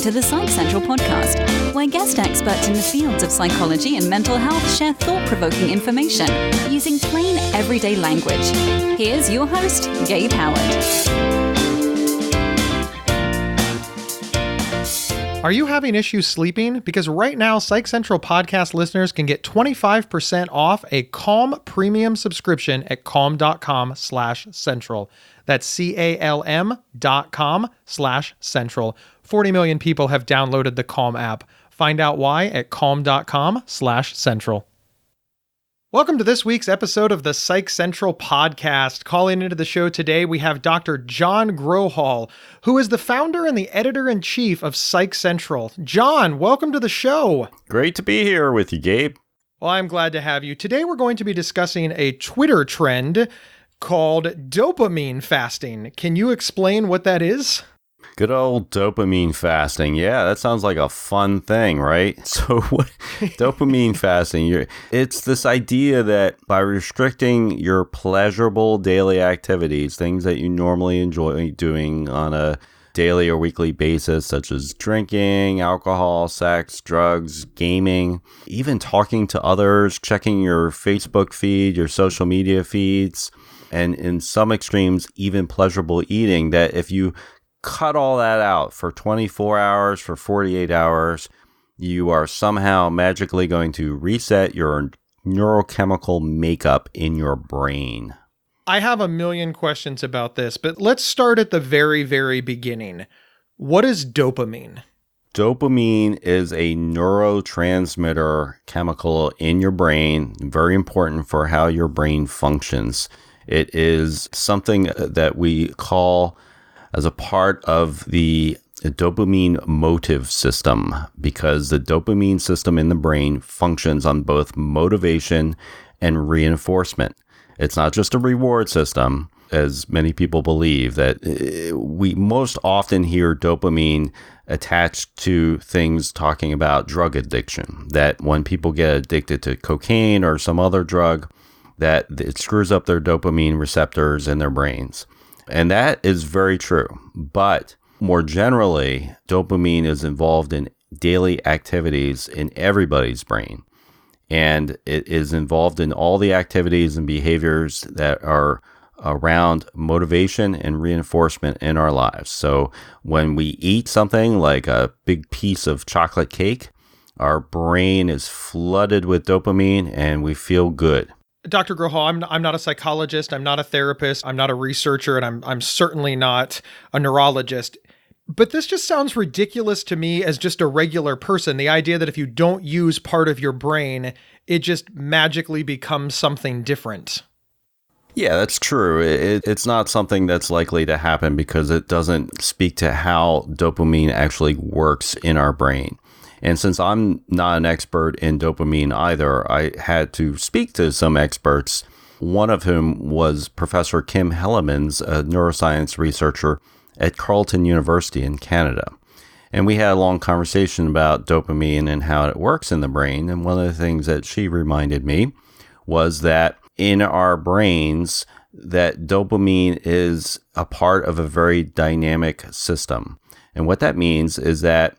to the Psych Central podcast, where guest experts in the fields of psychology and mental health share thought-provoking information using plain, everyday language. Here's your host, Gabe Howard. Are you having issues sleeping? Because right now, Psych Central podcast listeners can get 25% off a Calm premium subscription at calm.com/central. That's CALM.com/central. 40 million people have downloaded the Calm app. Find out why at calm.com/central. Welcome to this week's episode of the Psych Central podcast. Calling into the show today, we have Dr. John Grohol, who is the founder and the editor-in-chief of Psych Central. John, welcome to the show. Great to be here with you, Gabe. Well, I'm glad to have you. Today, we're going to be discussing a Twitter trend called dopamine fasting. Can you explain what that is? Good old dopamine fasting. Yeah, that sounds like a fun thing, right? So dopamine fasting, it's this idea that by restricting your pleasurable daily activities, things that you normally enjoy doing on a daily or weekly basis, such as drinking, alcohol, sex, drugs, gaming, even talking to others, checking your Facebook feed, your social media feeds, and in some extremes, even pleasurable eating, that if you cut all that out for 24 hours, for 48 hours, you are somehow magically going to reset your neurochemical makeup in your brain. I have a million questions about this, but let's start at the very, very beginning. What is dopamine? Dopamine is a neurotransmitter chemical in your brain, very important for how your brain functions. It is something that we call as a part of the dopamine motive system, because the dopamine system in the brain functions on both motivation and reinforcement. It's not just a reward system, as many people believe, that we most often hear dopamine attached to things talking about drug addiction, that when people get addicted to cocaine or some other drug, that it screws up their dopamine receptors in their brains. And that is very true. But more generally, dopamine is involved in daily activities in everybody's brain. And it is involved in all the activities and behaviors that are around motivation and reinforcement in our lives. So when we eat something like a big piece of chocolate cake, our brain is flooded with dopamine and we feel good. Dr. Grohol, I'm not a psychologist, I'm not a therapist, I'm not a researcher, and I'm certainly not a neurologist. But this just sounds ridiculous to me as just a regular person. The idea that if you don't use part of your brain, it just magically becomes something different. Yeah, that's true. It's not something that's likely to happen because it doesn't speak to how dopamine actually works in our brain. And since I'm not an expert in dopamine either, I had to speak to some experts, one of whom was Professor Kim Hellemans, a neuroscience researcher at Carleton University in Canada. And we had a long conversation about dopamine and how it works in the brain. And one of the things that she reminded me was that in our brains, that dopamine is a part of a very dynamic system. And what that means is that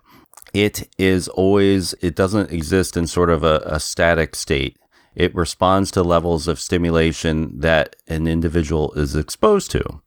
it doesn't exist in sort of a static state. It responds to levels of stimulation that an individual is exposed to.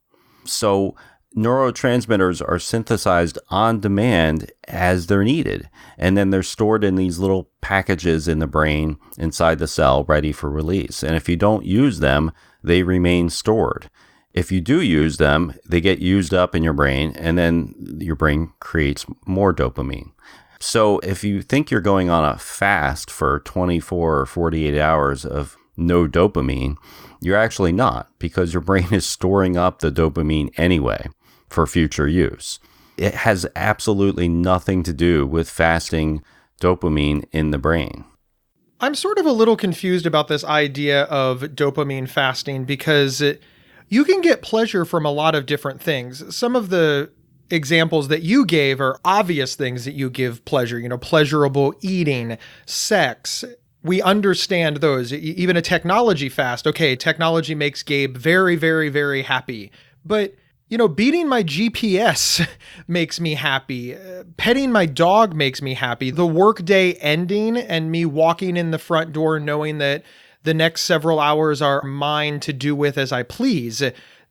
So neurotransmitters are synthesized on demand as they're needed. And then they're stored in these little packages in the brain inside the cell ready for release. And if you don't use them, they remain stored. If you do use them, they get used up in your brain, and then your brain creates more dopamine. So if you think you're going on a fast for 24 or 48 hours of no dopamine, you're actually not, because your brain is storing up the dopamine anyway for future use. It has absolutely nothing to do with fasting dopamine in the brain. I'm sort of a little confused about this idea of dopamine fasting because you can get pleasure from a lot of different things. Some of the examples that you gave are obvious things that you give pleasure, pleasurable eating, sex. We understand those. Even a technology fast. Okay, technology makes Gabe very, very, very happy. But Beating my GPS makes me happy. Petting my dog makes me happy. The workday ending and me walking in the front door knowing that the next several hours are mine to do with as I please.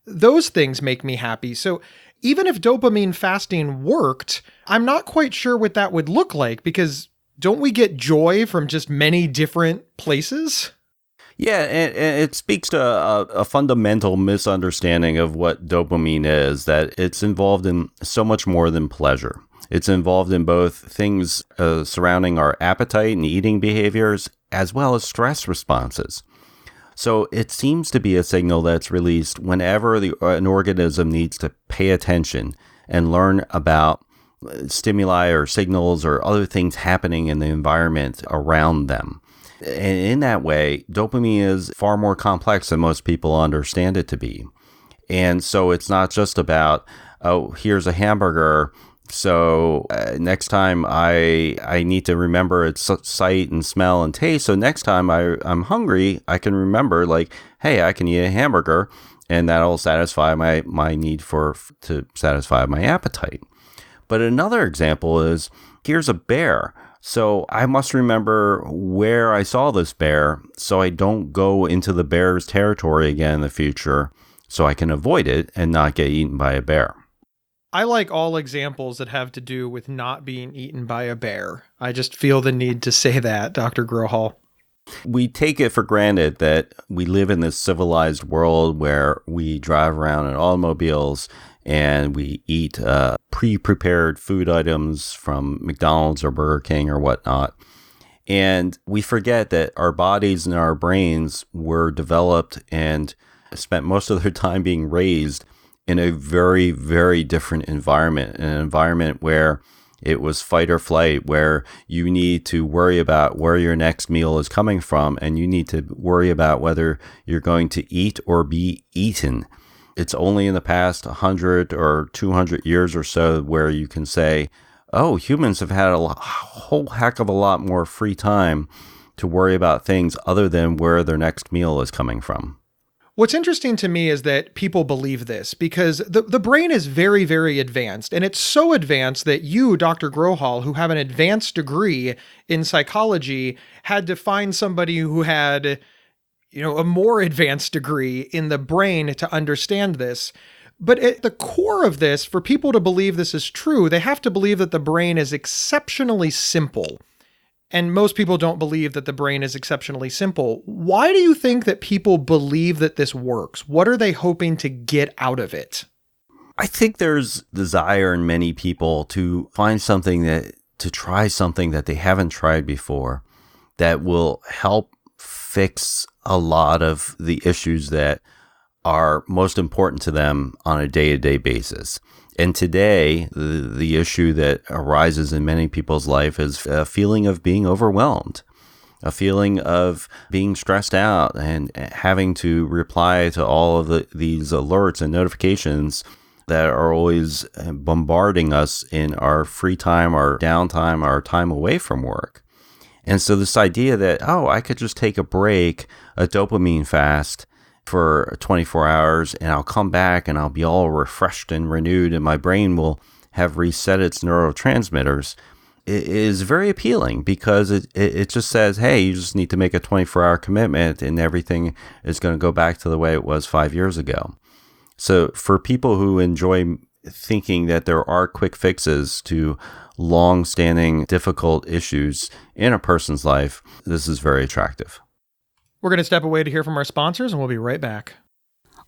Those things make me happy. So even if dopamine fasting worked, I'm not quite sure what that would look like, because don't we get joy from just many different places? Yeah, and it speaks to a fundamental misunderstanding of what dopamine is, that it's involved in so much more than pleasure. It's involved in both things surrounding our appetite and eating behaviors, as well as stress responses. So it seems to be a signal that's released whenever an organism needs to pay attention and learn about stimuli or signals or other things happening in the environment around them. And in that way, dopamine is far more complex than most people understand it to be. And so it's not just about, oh, here's a hamburger, so next time I need to remember its sight and smell and taste. So next time I'm hungry, I can remember, like, hey, I can eat a hamburger, and that'll satisfy my need to satisfy my appetite. But another example is, here's a bear. So I must remember where I saw this bear so I don't go into the bear's territory again in the future, so I can avoid it and not get eaten by a bear. I like all examples that have to do with not being eaten by a bear. I just feel the need to say that, Dr. Grohol. We take it for granted that we live in this civilized world where we drive around in automobiles and we eat pre-prepared food items from McDonald's or Burger King or whatnot. And we forget that our bodies and our brains were developed and spent most of their time being raised in a very, very different environment, an environment where it was fight or flight, where you need to worry about where your next meal is coming from, and you need to worry about whether you're going to eat or be eaten. It's only in the past 100 or 200 years or so where you can say, oh, humans have had a whole heck of a lot more free time to worry about things other than where their next meal is coming from. What's interesting to me is that people believe this because the brain is very, very advanced. And it's so advanced that you, Dr. Grohol, who have an advanced degree in psychology, had to find somebody who had, a more advanced degree in the brain to understand this. But at the core of this, for people to believe this is true, they have to believe that the brain is exceptionally simple. And most people don't believe that the brain is exceptionally simple. Why do you think that people believe that this works? What are they hoping to get out of it? I think there's desire in many people to find to try something that they haven't tried before that will help fix a lot of the issues that are most important to them on a day-to-day basis. And today, the issue that arises in many people's life is a feeling of being overwhelmed, a feeling of being stressed out and having to reply to all of these alerts and notifications that are always bombarding us in our free time, our downtime, our time away from work. And so this idea that, I could just take a break, a dopamine fast, for 24 hours and I'll come back and I'll be all refreshed and renewed and my brain will have reset its neurotransmitters, it is very appealing because it just says, hey, you just need to make a 24-hour commitment and everything is going to go back to the way it was 5 years ago. So for people who enjoy thinking that there are quick fixes to long-standing difficult issues in a person's life, this is very attractive. We're going to step away to hear from our sponsors, and we'll be right back.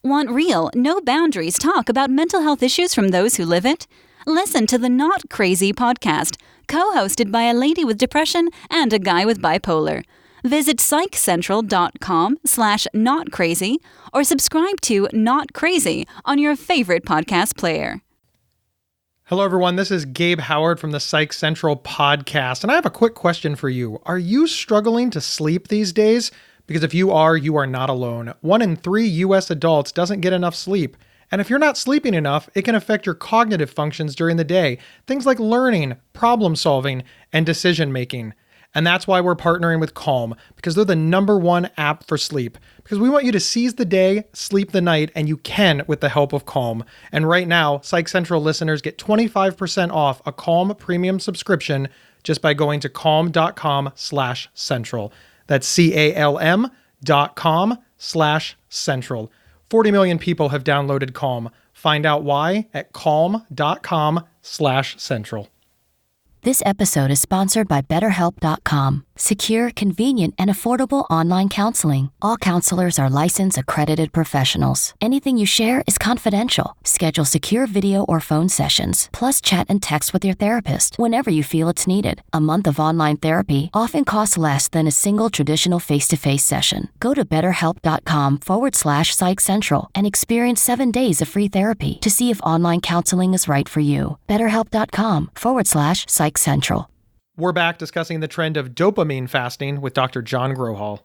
Want real, no boundaries talk about mental health issues from those who live it? Listen to the Not Crazy podcast, co-hosted by a lady with depression and a guy with bipolar. Visit psychcentral.com/notcrazy or subscribe to Not Crazy on your favorite podcast player. Hello, everyone. This is Gabe Howard from the Psych Central podcast, and I have a quick question for you. Are you struggling to sleep these days? Because if you are not alone. 1 in 3 U.S. adults doesn't get enough sleep. And if you're not sleeping enough, it can affect your cognitive functions during the day. Things like learning, problem solving, and decision making. And that's why we're partnering with Calm, because they're the #1 app for sleep. Because we want you to seize the day, sleep the night, and you can with the help of Calm. And right now, Psych Central listeners get 25% off a Calm premium subscription just by going to calm.com/central. That's CALM.com/central. 40 million people have downloaded Calm. Find out why at calm.com/central. This episode is sponsored by BetterHelp.com. Secure, convenient, and affordable online counseling. All counselors are licensed, accredited professionals. Anything you share is confidential. Schedule secure video or phone sessions, plus chat and text with your therapist whenever you feel it's needed. A month of online therapy often costs less than a single traditional face-to-face session. Go to BetterHelp.com/Psych Central and experience 7 days of free therapy to see if online counseling is right for you. BetterHelp.com/Psych Central. We're back discussing the trend of dopamine fasting with Dr. John Grohol.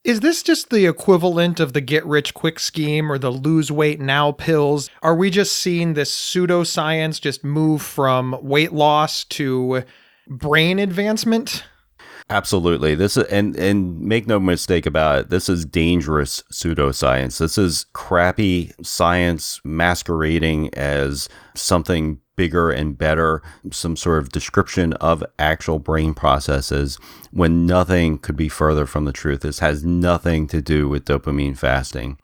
Is this just the equivalent of the get-rich-quick scheme or the lose-weight-now pills? Are we just seeing this pseudoscience just move from weight loss to brain advancement? Absolutely. This is, and make no mistake about it, this is dangerous pseudoscience. This is crappy science masquerading as something bigger and better, some sort of description of actual brain processes, when nothing could be further from the truth. This has nothing to do with dopamine fasting.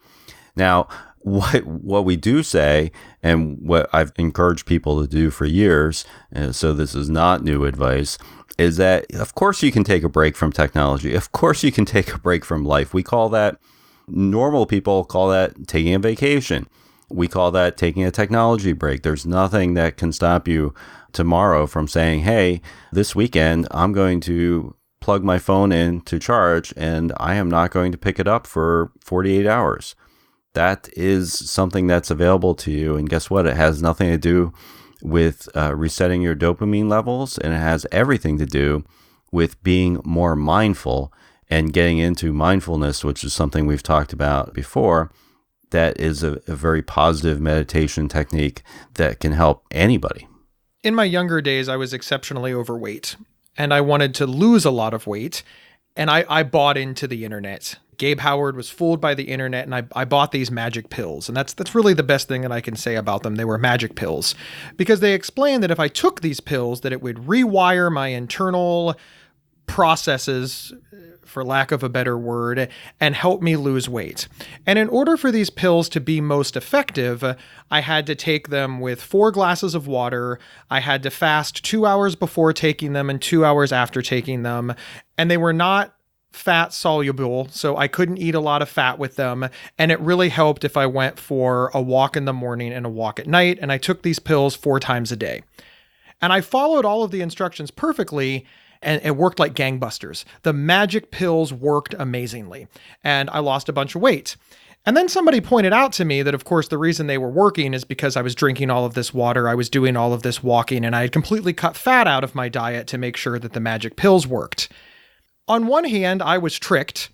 Now, what we do say, and what I've encouraged people to do for years, so this is not new advice, is that, of course, you can take a break from technology. Of course, you can take a break from life. We call that, normal people call that taking a vacation. We call that taking a technology break. There's nothing that can stop you tomorrow from saying, hey, this weekend, I'm going to plug my phone in to charge, and I am not going to pick it up for 48 hours. That is something that's available to you. And guess what? It has nothing to do with resetting your dopamine levels, and it has everything to do with being more mindful and getting into mindfulness, which is something we've talked about before. That is a very positive meditation technique that can help anybody. In my younger days, I was exceptionally overweight, and I wanted to lose a lot of weight, and I bought into the internet. Gabe Howard was fooled by the internet, and I bought these magic pills. And that's really the best thing that I can say about them. They were magic pills, because they explained that if I took these pills, that it would rewire my internal processes, for lack of a better word, and help me lose weight. And in order for these pills to be most effective, I had to take them with 4 glasses of water. I had to fast 2 hours before taking them and 2 hours after taking them. And they were not fat soluble, so I couldn't eat a lot of fat with them. And it really helped if I went for a walk in the morning and a walk at night. And I took these pills 4 times a day. And I followed all of the instructions perfectly, and it worked like gangbusters. The magic pills worked amazingly, and I lost a bunch of weight. And then somebody pointed out to me that, of course, the reason they were working is because I was drinking all of this water, I was doing all of this walking, and I had completely cut fat out of my diet to make sure that the magic pills worked. On one hand, I was tricked,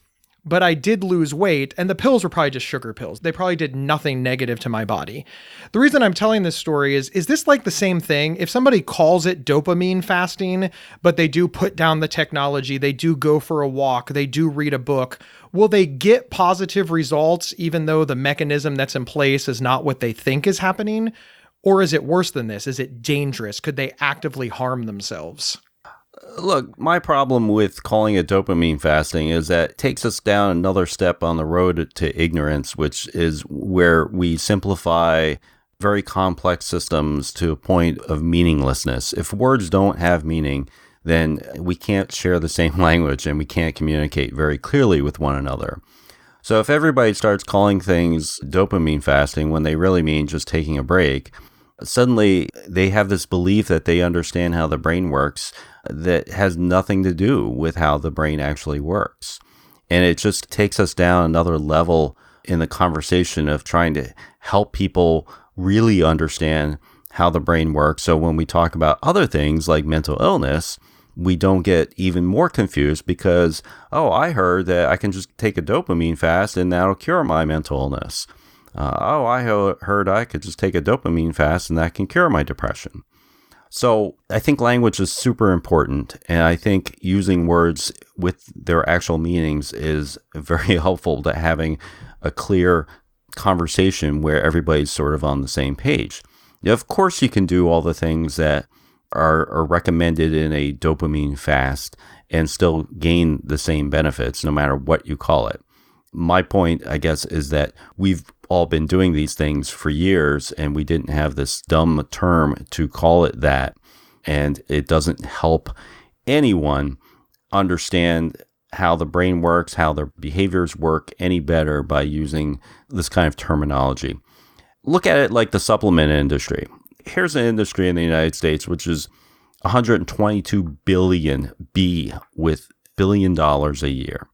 but I did lose weight, and the pills were probably just sugar pills. They probably did nothing negative to my body. The reason I'm telling this story is this like the same thing? If somebody calls it dopamine fasting, but they do put down the technology, they do go for a walk, they do read a book, will they get positive results even though the mechanism that's in place is not what they think is happening? Or is it worse than this? Is it dangerous? Could they actively harm themselves? Look, my problem with calling it dopamine fasting is that it takes us down another step on the road to ignorance, which is where we simplify very complex systems to a point of meaninglessness. If words don't have meaning, then we can't share the same language and we can't communicate very clearly with one another. So if everybody starts calling things dopamine fasting when they really mean just taking a break, suddenly they have this belief that they understand how the brain works that has nothing to do with how the brain actually works. And it just takes us down another level in the conversation of trying to help people really understand how the brain works. So when we talk about other things like mental illness, we don't get even more confused because, I heard that I can just take a dopamine fast and that'll cure my mental illness. I heard I could just take a dopamine fast and that can cure my depression. So I think language is super important, and I think using words with their actual meanings is very helpful to having a clear conversation where everybody's sort of on the same page. Now, of course, you can do all the things that are recommended in a dopamine fast and still gain the same benefits no matter what you call it. My point, I guess, is that we've all been doing these things for years and we didn't have this dumb term to call it that. And it doesn't help anyone understand how the brain works, how their behaviors work any better by using this kind of terminology. Look at it like the supplement industry. Here's an industry in the United States which is 122 billion with $1 billion a year.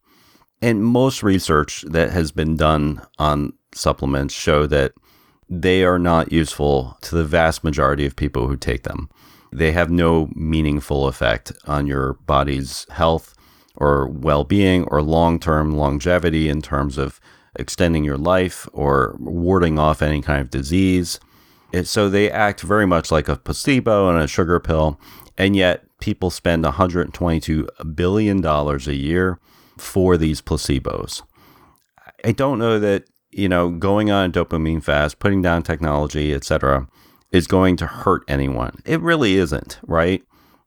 And most research that has been done on supplements show that they are not useful to the vast majority of people who take them. They have no meaningful effect on your body's health or well-being or long-term longevity in terms of extending your life or warding off any kind of disease. So they act very much like a placebo and a sugar pill, and yet people spend $122 billion a year for these placebos. I don't know that, going on a dopamine fast, putting down technology, etc., is going to hurt anyone. It really isn't, right?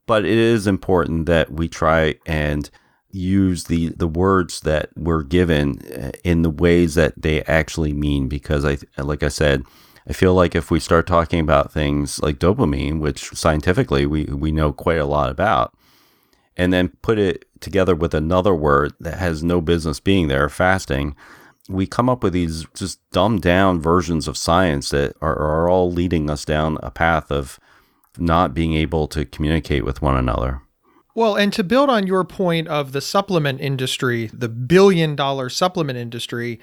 But it is important that we try and use the words that we're given in the ways that they actually mean, because like I said, I feel like if we start talking about things like dopamine, which scientifically we know quite a lot about, and then put it together with another word that has no business being there, fasting, we come up with these just dumbed down versions of science that are all leading us down a path of not being able to communicate with one another. Well, and to build on your point of the supplement industry, the billion-dollar supplement industry,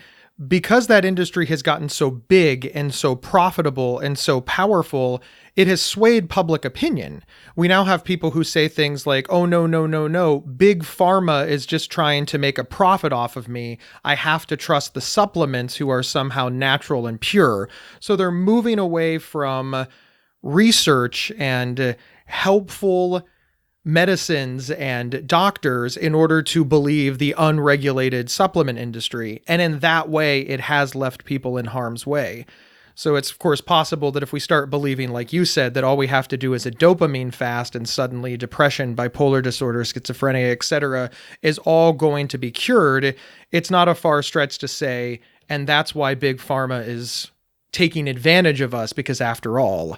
because that industry has gotten so big and so profitable and so powerful, it has swayed public opinion. We now have people who say things like, oh, no, big pharma is just trying to make a profit off of me. I have to trust the supplements who are somehow natural and pure. So they're moving away from research and helpful medicines and doctors in order to believe the unregulated supplement industry. And in that way, it has left people in harm's way. So it's, of course, possible that if we start believing, like you said, that all we have to do is a dopamine fast and suddenly depression, bipolar disorder, schizophrenia, etc., is all going to be cured, it's not a far stretch to say, and that's why big pharma is taking advantage of us, because after all,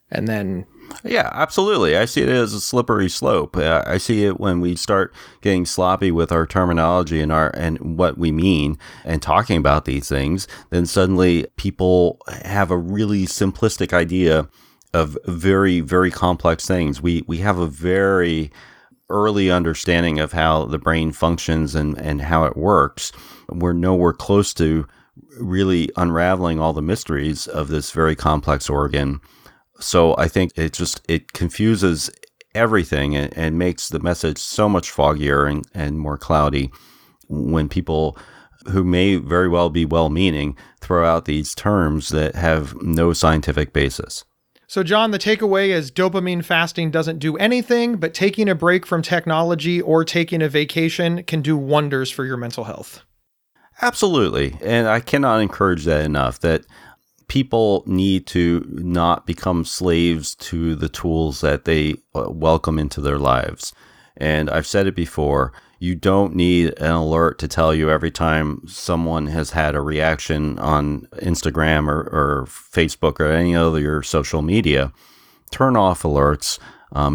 and then... Yeah, absolutely. I see it as a slippery slope. I see it when we start getting sloppy with our terminology and what we mean and talking about these things, then suddenly people have a really simplistic idea of very, very complex things. We have a very early understanding of how the brain functions and how it works. We're nowhere close to really unraveling all the mysteries of this very complex organ. So I think it confuses everything and makes the message so much foggier and more cloudy when people who may very well be well-meaning throw out these terms that have no scientific basis. So John, the takeaway is dopamine fasting doesn't do anything, but taking a break from technology or taking a vacation can do wonders for your mental health. Absolutely. And I cannot encourage that enough, that people need to not become slaves to the tools that they welcome into their lives. And I've said it before, you don't need an alert to tell you every time someone has had a reaction on Instagram or Facebook or any other your social media. Turn off alerts,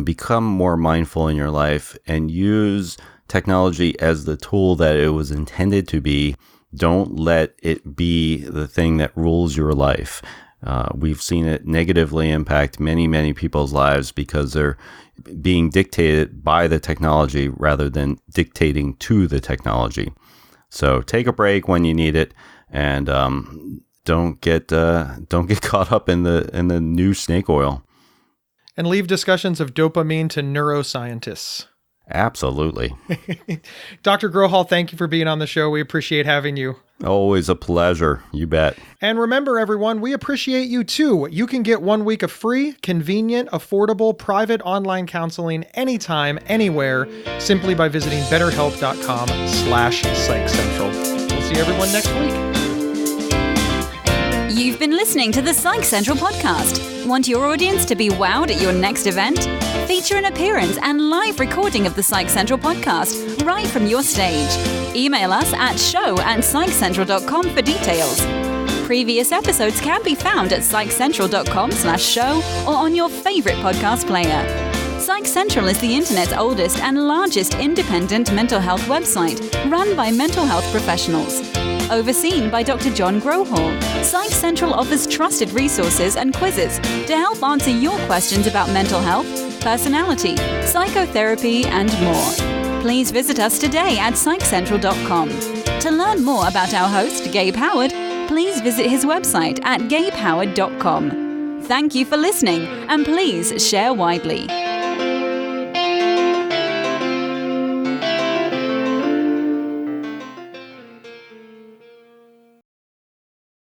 become more mindful in your life, and use technology as the tool that it was intended to be. Don't let it be the thing that rules your life. We've seen it negatively impact many, many people's lives because they're being dictated by the technology rather than dictating to the technology. So take a break when you need it, and don't get caught up in the new snake oil. And leave discussions of dopamine to neuroscientists. Absolutely. Dr. Grohol, thank you for being on the show. We appreciate having you. Always a pleasure. You bet. And remember, everyone, we appreciate you too. You can get 1 week of free, convenient, affordable, private online counseling anytime, anywhere, simply by visiting betterhelp.com/psychcentral. We'll see everyone next week. You've been listening to the Psych Central podcast. Want your audience to be wowed at your next event? Feature an appearance and live recording of the Psych Central podcast right from your stage. Email us at show@psychcentral.com for details. Previous episodes can be found at psychcentral.com/show or on your favorite podcast player. Psych Central is the internet's oldest and largest independent mental health website run by mental health professionals. Overseen by Dr. John Grohol, Psych Central offers trusted resources and quizzes to help answer your questions about mental health, personality, psychotherapy, and more. Please visit us today at psychcentral.com. To learn more about our host, Gabe Howard, please visit his website at gabehoward.com. Thank you for listening, and please share widely.